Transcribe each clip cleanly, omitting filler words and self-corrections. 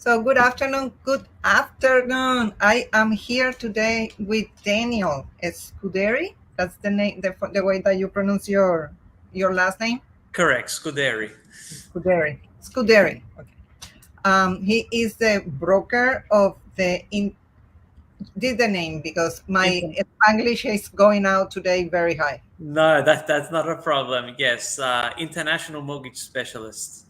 So good afternoon. Good afternoon. I am here today with Daniel Scuderi. That's the name, the way that you pronounce your last name. Correct, Scuderi. Scuderi. Scuderi. Okay. He is the broker of the did the name because my Inter- English is going out today very high. no, that's not a problem. Yes, international mortgage specialist.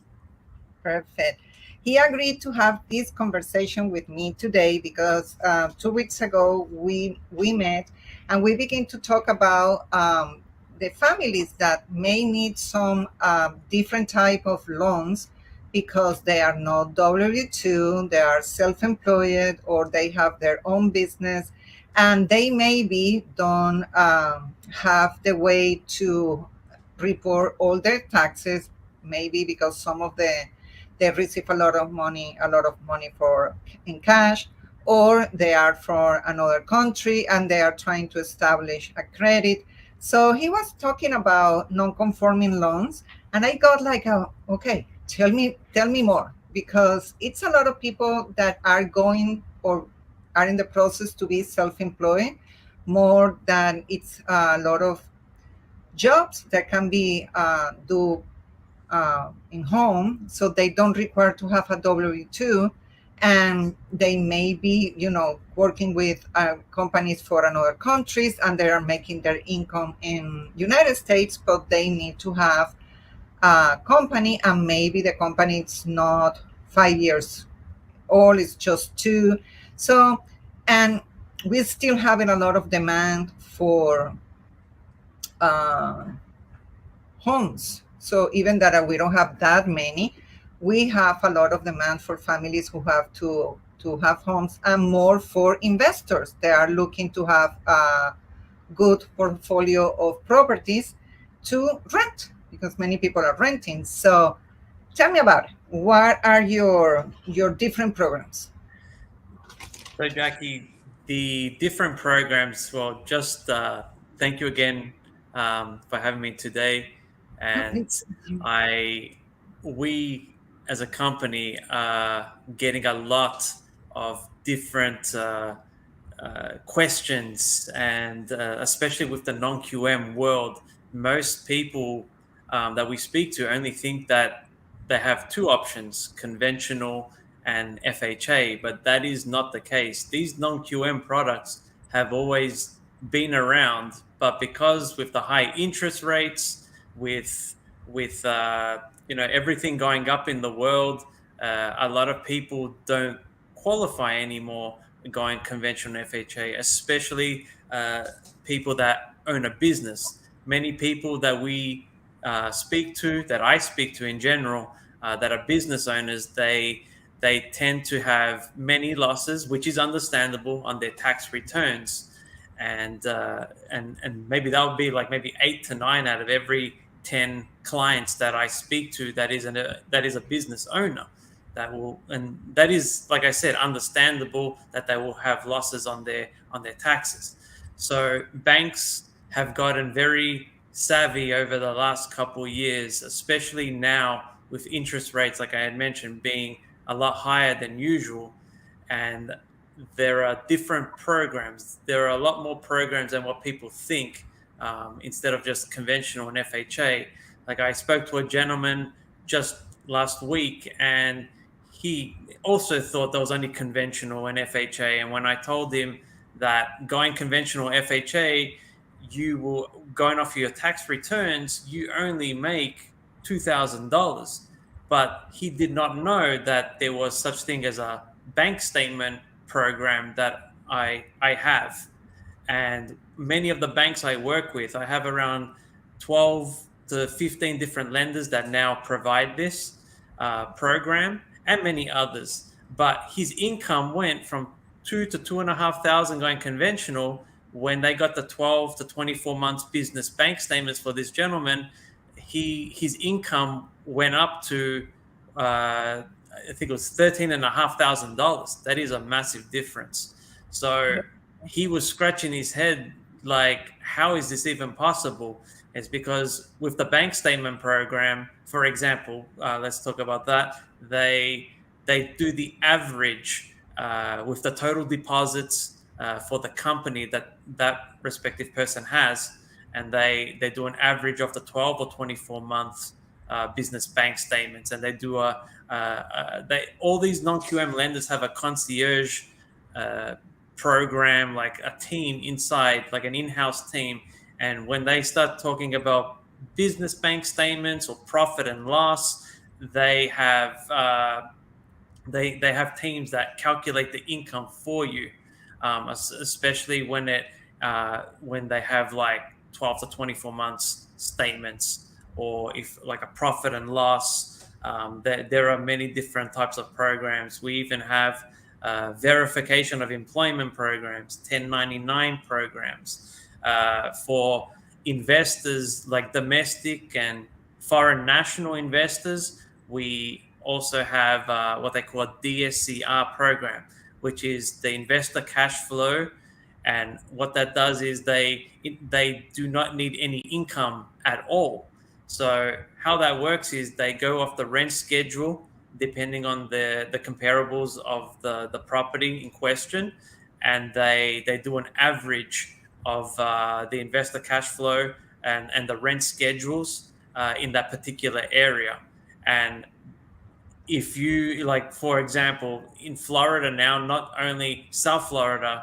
Perfect. He agreed to have this conversation with me today because 2 weeks ago we met and we began to talk about the families that may need some different type of loans because they are not W-2, they are self-employed or they have their own business and they maybe don't have the way to report all their taxes, maybe because some of they receive a lot of money for in cash, or they are from another country and they are trying to establish a credit. So he was talking about non-conforming loans, and I got like, okay, tell me more, because it's a lot of people that are going or are in the process to be self-employed more than it's a lot of jobs that can be do in home, so they don't require to have a W-2, and they may be, working with companies for another countries, and they are making their income in United States, but they need to have a company, and maybe the company is not 5 years old, it's just two. So, and we're still having a lot of demand for uh, homes. So even that we don't have that many, we have a lot of demand for families who have to have homes, and more for investors. They are looking to have a good portfolio of properties to rent because many people are renting. So tell me about it. What are your different programs? So, Jackie, the different programs. Well, just thank you again for having me today. Oh, And it's you. I, we as a company are getting a lot of different questions, and especially with the non-QM world, most people that we speak to only think that they have two options: conventional and FHA, but that is not the case. These non-QM products have always been around, but because with the high interest rates, with everything going up in the world, a lot of people don't qualify anymore going conventional FHA, especially people that own a business. Many people that we speak to, that I speak to in general, that are business owners, they tend to have many losses, which is understandable on their tax returns, and maybe that would be like maybe 8 to 9 out of every 10 clients that I speak to that is a business owner and that is, like I said, understandable that they will have losses on their taxes. So banks have gotten very savvy over the last couple of years, especially now with interest rates, like I had mentioned, being a lot higher than usual. And there are different programs. There are a lot more programs than what people think, instead of just conventional and FHA. Like I spoke to a gentleman just last week, and he also thought there was only conventional and FHA. And when I told him that going conventional FHA, you will, going off your tax returns, you only make $2,000. But he did not know that there was such thing as a bank statement program that I have. And many of the banks I work with, I have around 12 to 15 different lenders that now provide this program, and many others. But his income went from 2 to 2,500 going conventional. When they got the 12 to 24 months business bank statements for this gentleman, his income went up to I think it was $13,500. That is a massive difference. So he was scratching his head like, how is this even possible? It's because with the bank statement program, for example, let's talk about that. they do the average with the total deposits for the company that that respective person has, and they do an average of the 12 or 24 months business bank statements, and they do they all these non-QM lenders have a concierge uh, program, like a team inside, like an in-house team. And when they start talking about business bank statements or profit and loss, they have they have teams that calculate the income for you, especially when they have like 12 to 24 months statements, or if like a profit and loss. There are many different types of programs. We even have verification of employment programs, 1099 programs for investors, like domestic and foreign national investors. We also have what they call a DSCR program, which is the investor cash flow. And what that does is they do not need any income at all. So how that works is they go off the rent schedule depending on the comparables of the property in question, and they do an average of the investor cash flow and the rent schedules in that particular area. And if you, like, for example, in Florida now, not only South Florida,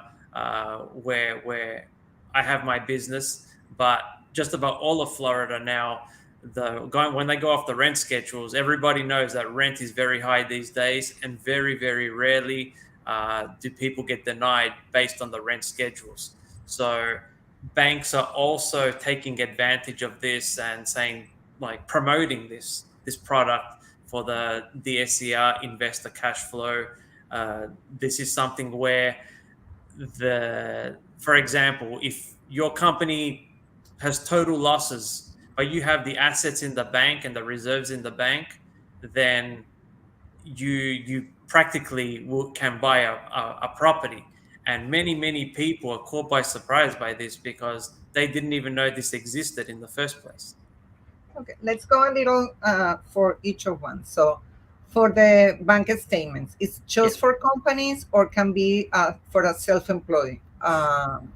where I have my business, but just about all of Florida now, when they go off the rent schedules, everybody knows that rent is very high these days, and very, very rarely do people get denied based on the rent schedules. So banks are also taking advantage of this and saying, like, promoting this product for the DSCR investor cash flow. This is something where for example, if your company has total losses, but you have the assets in the bank and the reserves in the bank, then you practically can buy a property. And many people are caught by surprise by this because they didn't even know this existed in the first place. Okay, let's go a little for each of one. So, for the bank statements, it's Yeah. just for companies or can be for a self-employed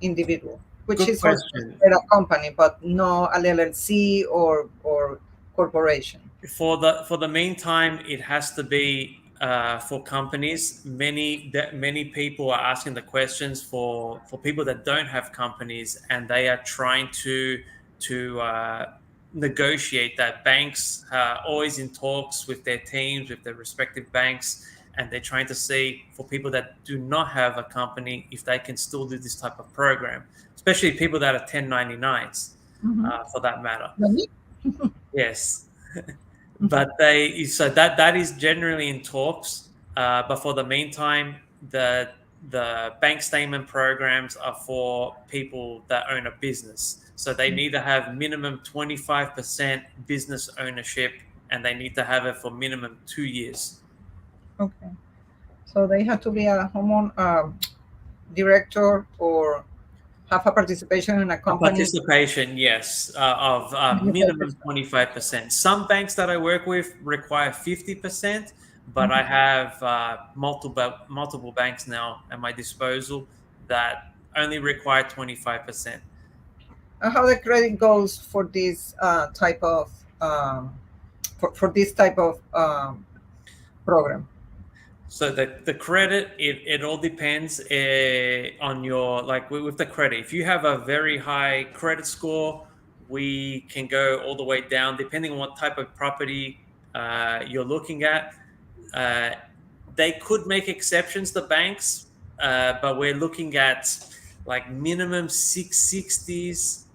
individual, which Good is also question. considered a company, but no LLC or corporation. For the meantime, it has to be for companies. Many people are asking the questions for people that don't have companies, and they are trying to negotiate that. Banks are always in talks with their teams, with their respective banks, and they're trying to see for people that do not have a company if they can still do this type of program, especially people that are 1099s, Mhm. for that matter. Let Yes. Mhm. But that is generally in talks. But for the meantime, the bank statement programs are for people that own a business. So they need to have minimum 25% business ownership, and they need to have it for minimum 2 years. Okay, so they have to be a homeowner director or have a participation in a A company. participation, yes, of minimum 25%. 25%. Some banks that I work with require 50%, but I Mhm. have multiple banks now at my disposal that only require 25%. And how the credit goes for this type of for this type of program. So the credit, it all depends on your, like, with the credit. If you have a very high credit score, we can go all the way down depending on what type of property you're looking at. Uh, they could make exceptions, the banks, but we're looking at like minimum 660s.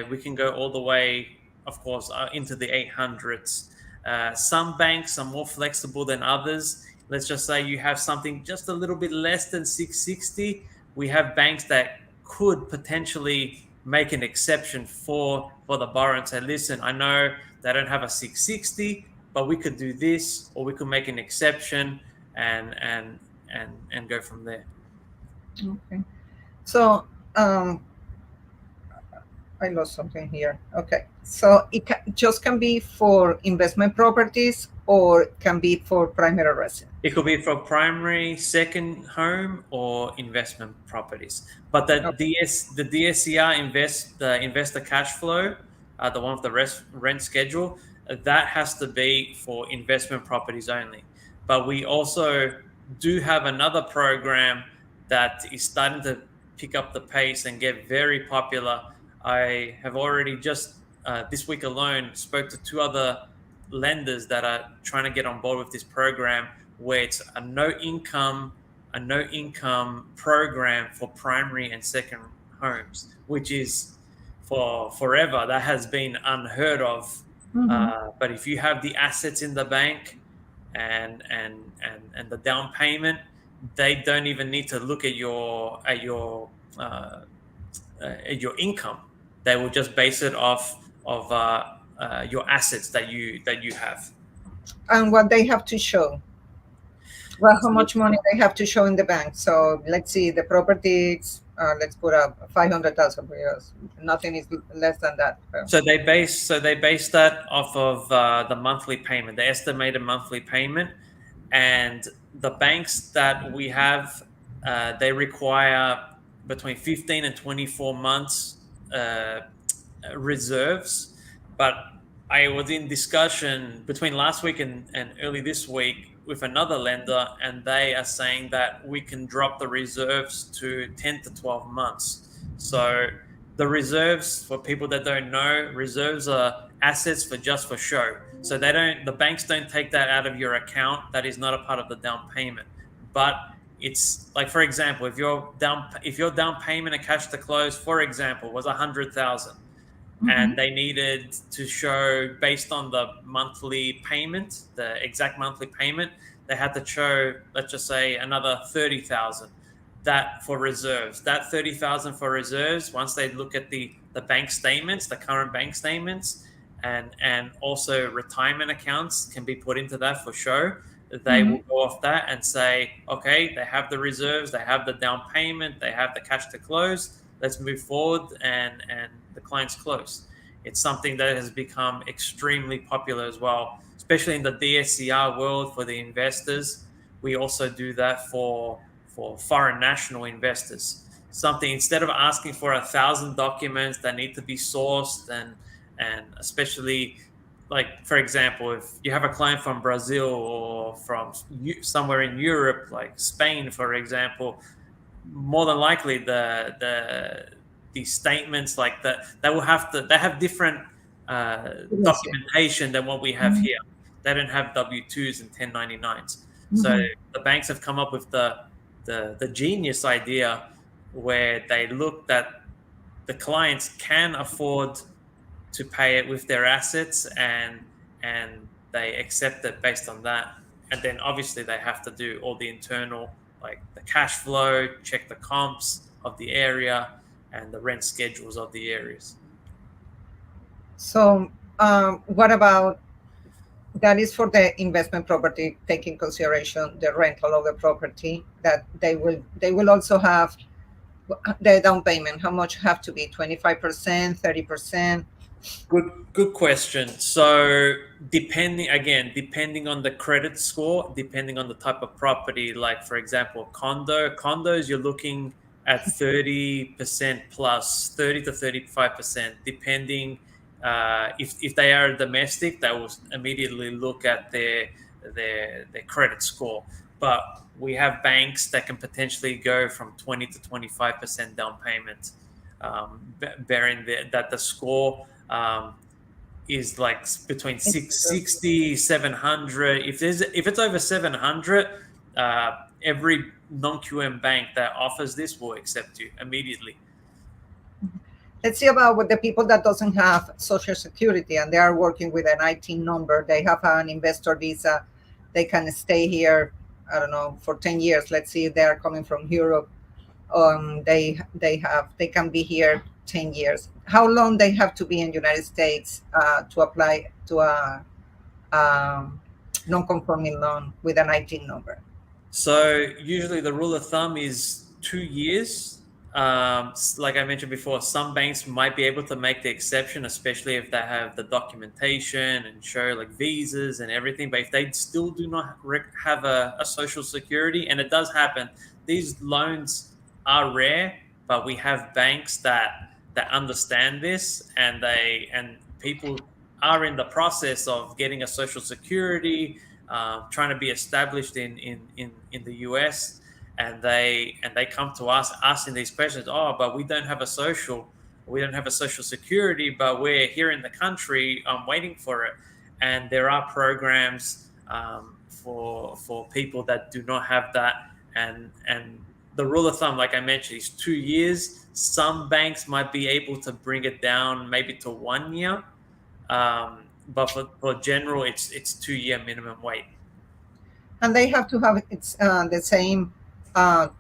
We can go all the way, of course, into the 800s. Some banks are more flexible than others. Let's just say you have something just a little bit less than 660. We have banks that could potentially make an exception for the borrower and say, listen, I know they don't have a 660, but we could do this, or we could make an exception and go from there. Okay. So, um, I lost something here. Okay. So just can be for investment properties or can be for primary It residence. could be for primary, second home, or investment properties. But Okay. the DSCR the investor cash flow, the one with the rent schedule, that has to be for investment properties only. But we also do have another program that is starting to pick up the pace and get very popular. I have already just this week alone spoke to two other lenders that are trying to get on board with this program where it's a no income program for primary and second homes, which is for forever that has been unheard of. Mhm. But if you have the assets in the bank and the down payment, they don't even need to look uh, at your income. They will just base it off of your assets that you have. And what they have to show, well, how So much money they have to show in the bank. So let's see, the properties, let's put up 500,000 because nothing is less than that. So they base that off of the monthly payment, the estimated monthly payment, and the banks that we have, they require between 15 and 24 months uh, reserves. But I was in discussion between last week and early this week with another lender, and they are saying that we can drop the reserves to 10 to 12 months. So the reserves, for people that don't know, reserves are assets for just for show. So the banks don't take that out of your account. That is not a part of the down payment. But it's like, for example, if your down payment and cash to close, for example, was 100,000, Hmm. and they needed to show based on the monthly payment, the exact monthly payment, they had to show, let's just say, another 30,000. That for reserves, that 30,000 for reserves. Once they look at the bank statements, the current bank statements, and also retirement accounts can be put into that for show. They Hmm. will go off that and say, okay, they have the reserves, they have the down payment, they have the cash to close. Let's move forward, and the client's close. It's something that has become extremely popular as well, especially in the DSCR world for the investors. We also do that for foreign national investors. Something, instead of asking for 1,000 documents that need to be sourced, and especially, like, for example, if you have a client from Brazil or from somewhere in Europe, like Spain, for example, more than likely the statements like that, they have different Yes. documentation than what we have Hmm. here. They don't have W-2s and 1099s. So Hmm. the banks have come up with the genius idea where they look that the clients can afford to pay it with their assets, and they accept it based on that. And then obviously they have to do all the internal, like the cash flow, check the comps of the area and the rent schedules of the areas. So, what about that is for the investment property, taking consideration the rental of the property that they will also have the down payment. How much have to be? 25%, 30%. Good question. So depending on the credit score, depending on the type of property, like for example, condos, you're looking at 30% plus, 30 to 35%, depending. If they are domestic, they will immediately look at their credit score. But we have banks that can potentially go from 20 to 25% down payment, bearing that the score is like between 660, 700. If it's over 700, every non-QM bank that offers this will accept you immediately. Let's see about what the people that doesn't have social security and they are working with an IT number. They have an investor visa. They can stay here, I don't know, for 10 years. Let's see, they are coming from Europe. They can be here 10 years. How long they have to be in United States to apply to a non-conforming loan with an IT number? So usually the rule of thumb is 2 years Like I mentioned before, some banks might be able to make the exception, especially if they have the documentation and show like visas and everything. But if they still do not have a social security, and it does happen, these loans are rare, but we have banks that understand this, and people are in the process of getting a social security, trying to be established in the US, and they come to us asking these questions. Oh, but we don't have a social security, but we're here in the country, waiting for it. And there are programs, for people that do not have that. And the rule of thumb, like I mentioned, is 2 years. Some banks might be able to bring it down maybe to 1 year, but for general, it's 2 year minimum wait. And they have to have the same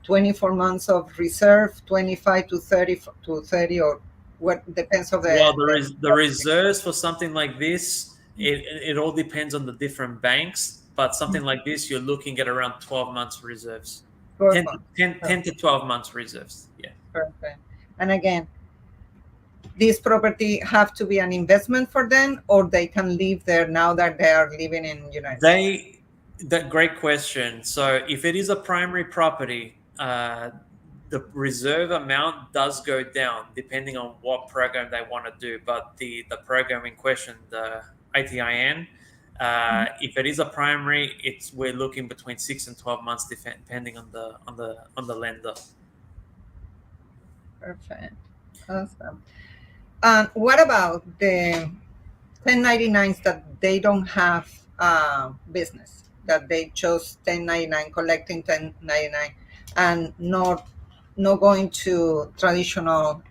24 months of reserve, 25 to 30, or what depends of Well, the the reserves for something like this, it all depends on the different banks. But something like this, you're looking at around 12 months reserves, 12 10 to, months. 10, Oh, 10 to 12 months reserves. Yeah. perfect. And again, this property have to be an investment for them, or they can live there now that they are living in United States. That great question. So if it is a primary property, the reserve amount does go down depending on what program they want to do. But the program in question, the ATIN, if it is a primary, we're looking between 6 and 12 months, depending on the lender. Perfect. Awesome. And what about the 1099s that they don't have business, that they chose 1099, collecting 1099, and not going to traditional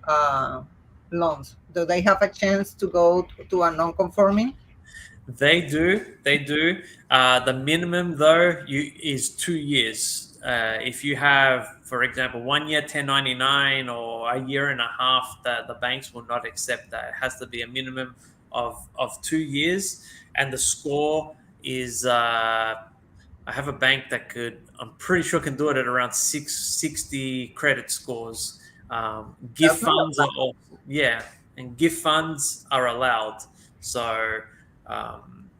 loans? Do they have a chance to go to a non-conforming? They do. They do. The minimum, though, is 2 years. If you have, for example, 1 year 1099 or a year and a half, the banks will not accept that. It has to be a minimum of 2 years. And the score is, I have a bank that I'm pretty sure can do it at around 660 credit scores. Gift That's not funds a are also, yeah, and gift funds are allowed. So,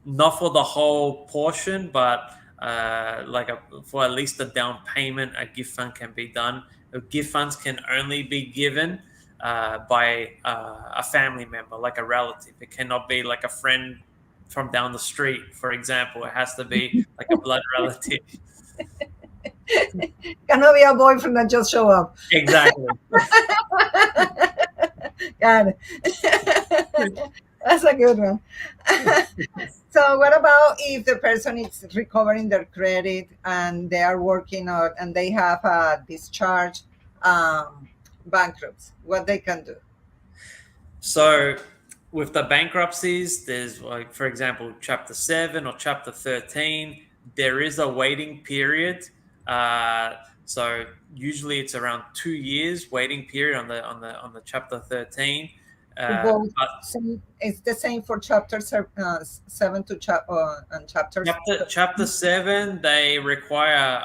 not for the whole portion, but for at least a down payment, a gift fund can be done. Gift funds can only be given by a family member, like a relative. It cannot be like a friend from down the street, for example. It has to be like a blood relative. cannot be a boyfriend that just show up. Exactly. Got it. That's a good one. So, what about if the person is recovering their credit and they are working on and they have a discharge, bankrupts? What they can do? So with the bankruptcies, there's like, for example, Chapter 7 or Chapter 13, there is a waiting period. Uh, so usually it's around 2 years waiting period on the Chapter 13. To Uh, go, but same, it's the same for seven to and chapters. Chapter 7, they require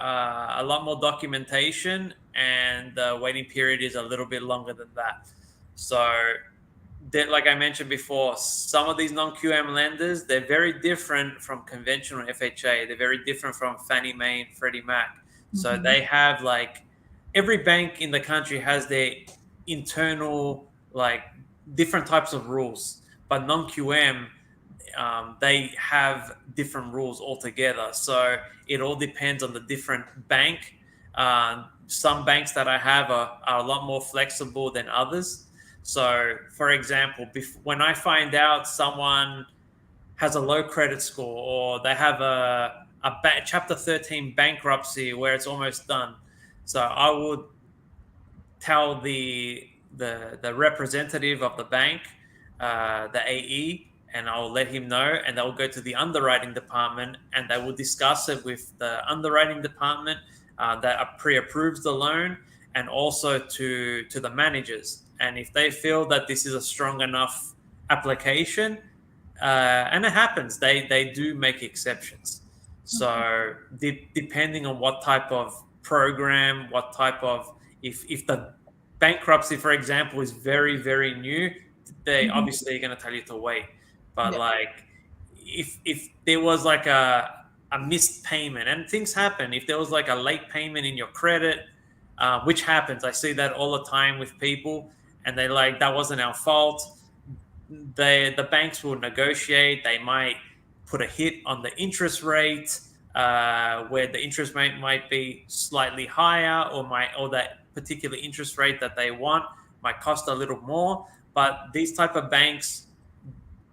a lot more documentation, and the waiting period is a little bit longer than that. So like I mentioned before, some of these non-QM lenders, they're very different from conventional FHA. They're very different from Fannie Mae and Freddie Mac. So Mhm. they have like every bank in the country has their internal like different types of rules, but non-QM, they have different rules altogether. So it all depends on the different bank. Some banks that I have are a lot more flexible than others. So, for example, when I find out someone has a low credit score, or they have a Chapter 13 bankruptcy where it's almost done, so I would tell the representative of the bank, the AE, and I'll let him know, and they'll go to the underwriting department, and they will discuss it with the underwriting department that pre-approves the loan, and also to the managers. And if they feel that this is a strong enough application, and it happens, they do make exceptions. So depending on what type of program, what type of, if the bankruptcy, for example, is very, very new. They Mhm. obviously are going to tell you to wait. But Yeah. like, if there was like a missed payment, and things happen, if there was like a late payment in your credit, which happens, I see that all the time with people, and they like that wasn't our fault. The banks will negotiate. They might put a hit on the interest rate, where the interest rate might be slightly higher, or that particular interest rate that they want might cost a little more. But these type of banks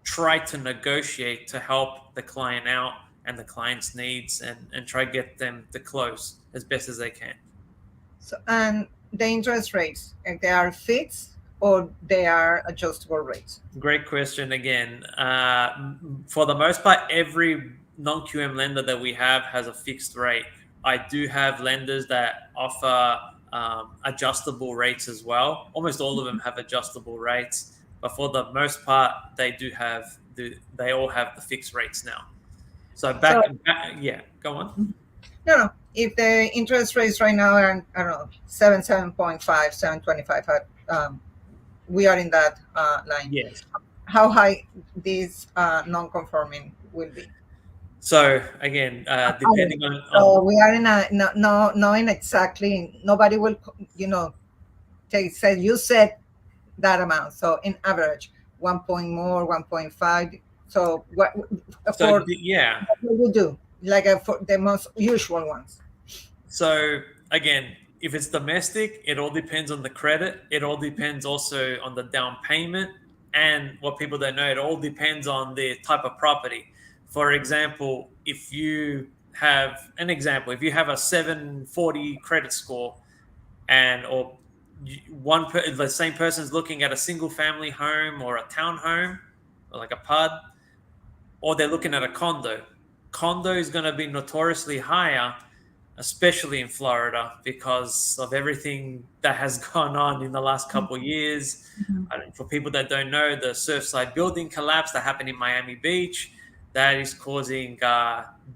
try to negotiate to help the client out and the client's needs, and try to get them to close as best as they can. So, and the interest rates, they are fixed or they are adjustable rates? Great question again. For the most part, every non QM lender that we have has a fixed rate. I do have lenders that offer adjustable rates as well. Almost all of them have adjustable rates, but for the most part, they all have the fixed rates now. So So, yeah, go on. no, no. If the interest rates right now are, I don't know, 7.5, 7.25, we are in that line. Yes. How high this non-conforming will be? So again, Average. depending on So we are in a no knowing exactly. Nobody will, take said you said that amount. So in average, 1 point more, 1.5. So what for? yeah. What will you do? Like for the most usual ones. So again, if it's domestic, it all depends on the credit. It all depends also on the down payment, and what people don't know, it all depends on the type of property. For example, if you have a 740 credit score, and or the same person's looking at a single family home or a townhome, or like a PUD, or they're looking at a condo. Condo is going to be notoriously higher, especially in Florida, because of everything that has gone on in the last couple of years. Mhm. For people that don't know, the Surfside building collapse that happened in Miami Beach, that is causing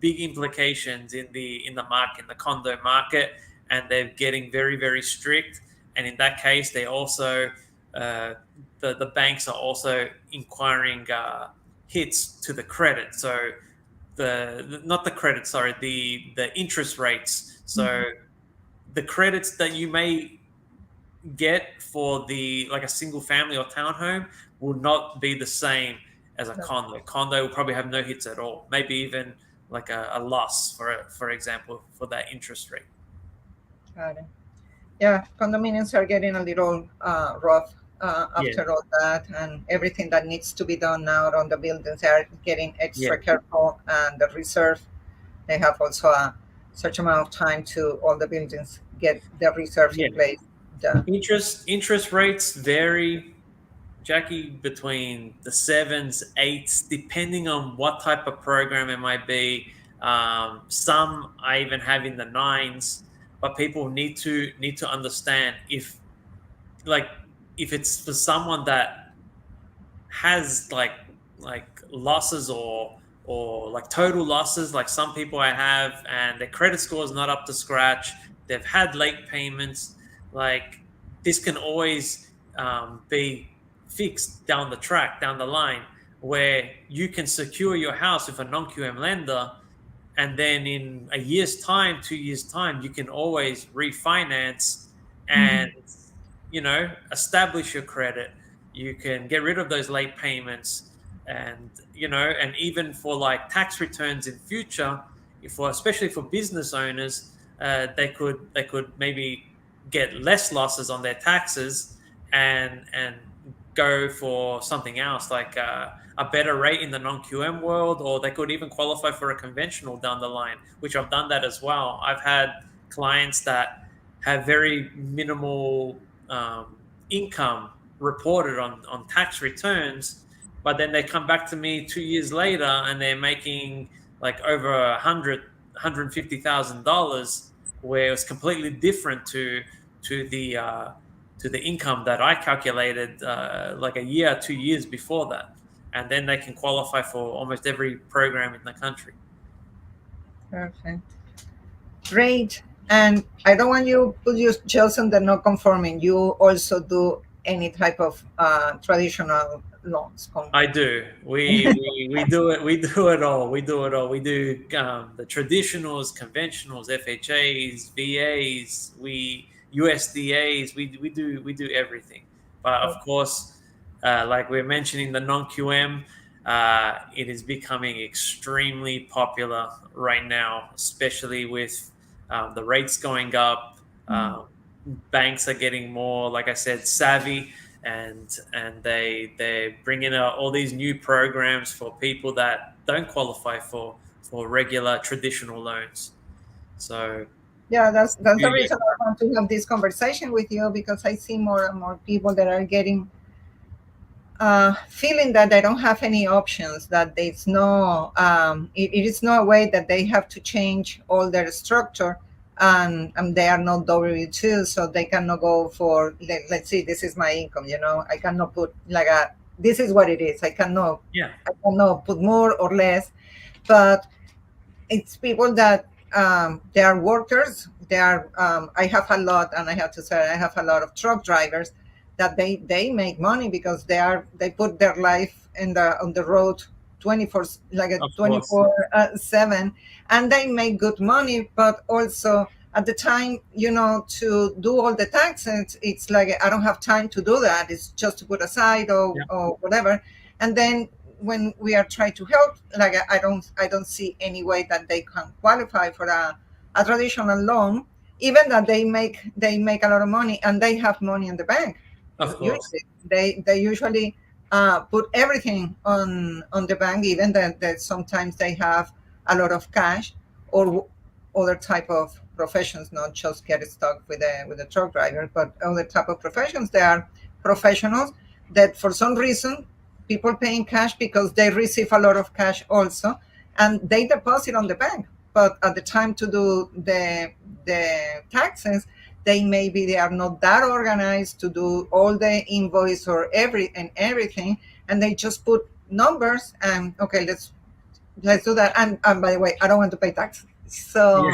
big implications in the market, in the condo market, and they're getting very, very strict. And in that case, they also the banks are also inquiring hits to the credit. So not the credit, sorry, the interest rates. So the credits that you may get for the like a single family or townhome will not be the same as a condo. Condo will probably have no hits at all, maybe even like a loss for example for that interest rate. Got it. Yeah, condominiums are getting a little rough Yeah, after all that, and everything that needs to be done now on the buildings are getting yeah, extra careful. And the reserve, they have also a such amount of time to all the buildings get the reserve yeah. in place. Done. Interest rates vary, Jackie, between the sevens, eights, depending on what type of program it might be. Some I even have in the nines, but people need to understand like if it's for someone that has like losses, or like total losses, like some people I have, and their credit score is not up to scratch, they've had late payments, like this can always be fixed down the track, down the line, where you can secure your house with a non-QM lender, and then in a year's time, 2 years time, you can always refinance and Mhm. establish your credit. You can get rid of those late payments, and even for like tax returns in future, especially for business owners, they could maybe get less losses on their taxes, and go for something else like a better rate in the non-QM world, or they could even qualify for a conventional down the line, which I've done that as well. I've had clients that have very minimal income reported on tax returns, but then they come back to me 2 years later and they're making like over $150,000, where it's completely different to the to the income that I calculated like a year, 2 years before that, and then they can qualify for almost every program in the country. Perfect. Great. And I don't want you put you just on the non-conforming. You also do any type of traditional loans. I do. We do it. We do it all. We do it all. We do the traditionals, conventionals, FHAs, VAs, we USDAs. We do everything. But of course, like we're mentioning the non QM, it is becoming extremely popular right now, especially with the rates going up. Banks are getting more, like I said, savvy, and they bring in all these new programs for people that don't qualify for regular traditional loans. So Yeah, that's the yeah, reason I want to have this conversation with you, because I see more and more people that are getting feeling that they don't have any options, that there's no it is no way that they have to change all their structure, and they are not W2, so they cannot go for let's see, this is my income, I cannot put like a, this is what it is, yeah, I cannot put more or less. But it's people that they are workers. They are. I have a lot, and I have to say, I have a lot of truck drivers that they make money because they put their life in the on the road 24, like a of course, 24/7, and they make good money. But also at the time, to do all the taxes, it's like I don't have time to do that. It's just to put aside yeah, or whatever. And then when we are trying to help, like I don't see any way that they can qualify for a traditional loan, even that they make a lot of money and they have money in the bank. of course, Usually they usually put everything on the bank, even that sometimes they have a lot of cash, or other type of professions, not just get stuck with the truck driver, but other type of professions. They are professionals that for some reason people paying cash because they receive a lot of cash also, and they deposit on the bank. But at the time to do the taxes, they are not that organized to do all the invoice or everything, and they just put numbers and okay, let's do that. And by the way, I don't want to pay taxes, yeah, so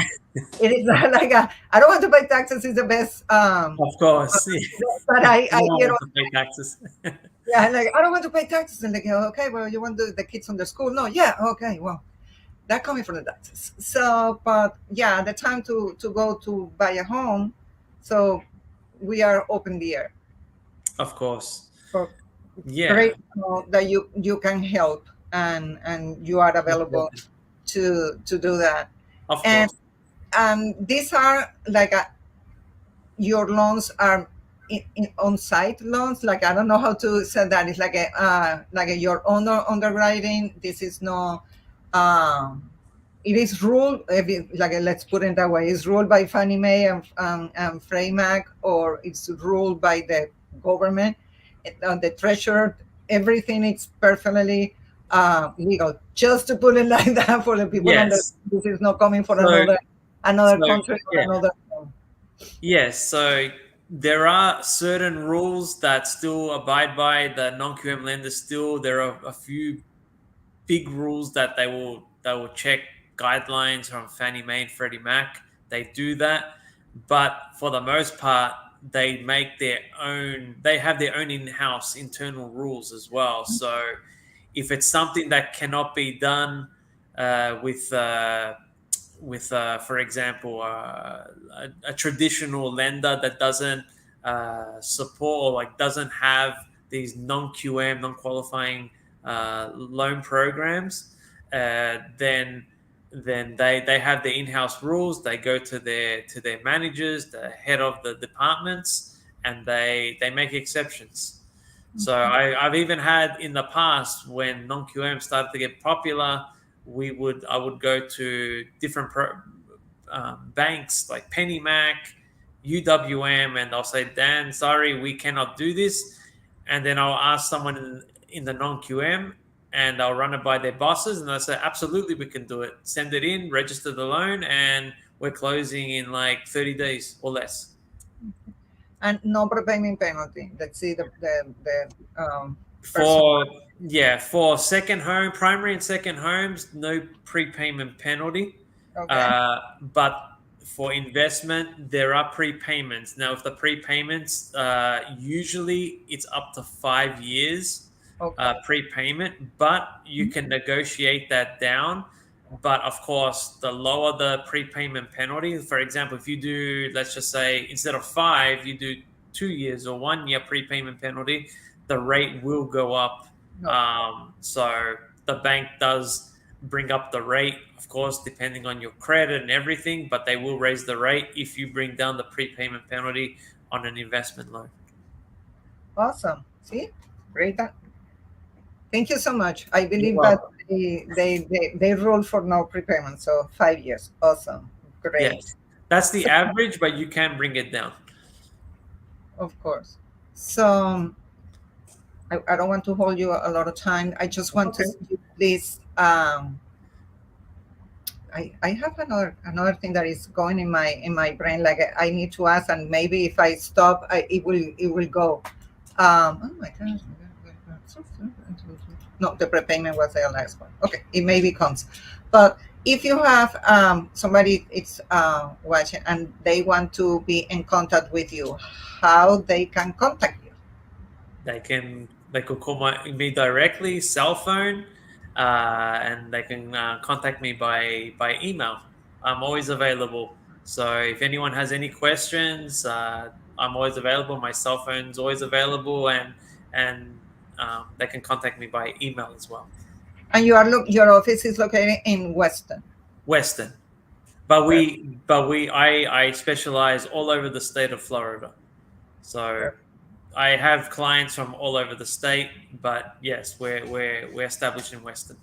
it is like I don't want to pay taxes is the best of course. Yeah. but I No one hear. wants to pay taxes. Yeah, like I don't want to pay taxes, and they go, okay, well, you want the kids on the school? No, yeah, okay, well, that coming from the taxes. So, but yeah, the time to go to buy a home, so we are open the air Of course, for yeah, great that you can help, and you are available definitely. to do that. Of And course, these are like your loans are on-site loans. Like I don't know how to say that. It's like your own underwriting. This is no. Um, it is ruled like let's put it that way. It's ruled by Fannie Mae and Freddie Mac, or it's ruled by the government, the treasurer. Everything is perfectly legal. Just to put it like that for the people under. yes. This is not coming for So, another so country or yeah, another. yes. So there are certain rules that still abide by the non-QM lenders. Still, there are a few big rules that they will check guidelines from Fannie Mae and Freddie Mac. They do that, but for the most part, they make their own. They have their own in-house internal rules as well. So if it's something that cannot be done with, for example, a traditional lender that doesn't support or like doesn't have these non-QM, non-qualifying loan programs, then they have the in-house rules. They go to their managers, the head of the departments, and they make exceptions. So I've even had in the past when non-QM started to get popular, I would go to different banks like Penny Mac, UWM, and I'll say, Dan, sorry, we cannot do this. And then I'll ask someone in the non QM, and I'll run it by their bosses, and they'll say, absolutely, we can do it. Send it in, register the loan, and we're closing in like 30 days or less. And no prepayment penalty. Let's see the person. For second home, primary and second homes, no prepayment penalty. Okay. But For investment, there are prepayments. Now, if the prepayments, usually it's up to 5 years Okay. prepayment, but you Mhm. can negotiate that down. But of course, the lower the prepayment penalty, for example, if you do, let's just say, instead of 5, you do 2 years or 1 year prepayment penalty, the rate will go up. No. So the bank does bring up the rate, of course, depending on your credit and everything, but they will raise the rate if you bring down the prepayment penalty on an investment loan. Awesome. See, great. Thank you so much. I You're believe that welcome. they rule for no prepayment, so 5 years. Awesome. Great. Yes, that's the So, average, but you can bring it down. of course. So I don't want to hold you a lot of time. I just That's want to okay. see you please. I have another thing that is going in my brain. Like I need to ask, and maybe if I stop, it will go. Oh my gosh. No, the prepayment was the last one. Okay, it maybe comes. But if you have somebody it's watching and they want to be in contact with you, how they can contact you? They could call me directly, cell phone, and they can contact me by email. I'm always available. So if anyone has any questions, I'm always available. My cell phone's always available, and they can contact me by email as well. And your office is located in Weston. Western, but Perfect. I specialize all over the state of Florida. So Perfect. I have clients from all over the state, but yes, we're established in Western.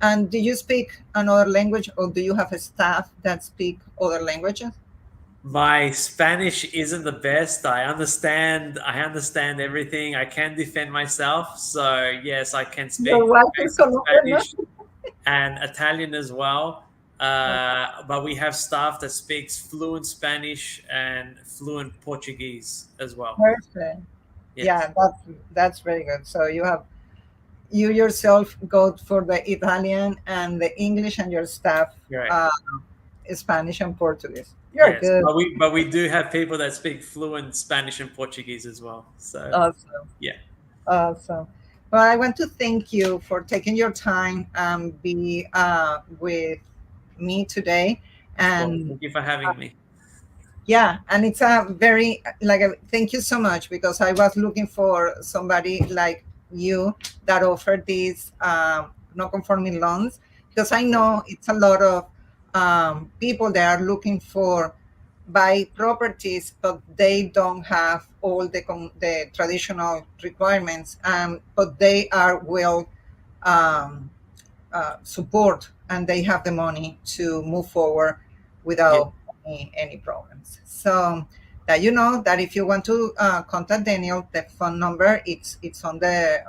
And do you speak another language, or do you have a staff that speak other languages? My Spanish isn't the best. I understand everything. I can defend myself. So yes, I can Your speak wife is basic Colombian, no? Spanish and Italian as well. Oh, But we have staff that speaks fluent Spanish and fluent Portuguese as well. perfect. Yes, Yeah, that's very good. So you yourself go for the Italian and the English, and your staff right. uh, Spanish and Portuguese. You're Yes, good. but we do have people that speak fluent Spanish and Portuguese as well. So Awesome. yeah, Awesome. Well, I want to thank you for taking your time and be with me today. of course. And Thank you for having me. yeah, and it's a very thank you so much, because I was looking for somebody like you that offered these non-conforming loans, because I Yeah, know it's a lot of people that are looking for buy properties, but they don't have all the traditional requirements, but they are well um, support, and they have the money to move forward yeah. without any problems. So that you know that if you want to contact Daniel, the phone number it's on the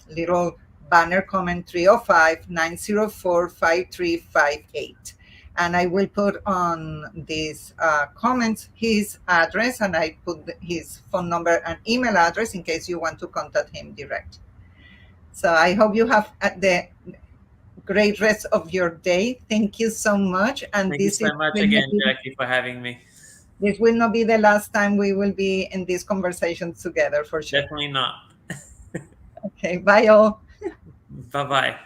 little banner comment 305-904-5358. And I will put on these comments his address, and I put his phone number and email address in case you want to contact him direct. So I hope you have the great rest of your day. Thank you so much. And Thank you so much again, Jackie, for having me. this will not be the last time we will be in this conversation together, for sure. Definitely not. Okay, bye all. Bye bye.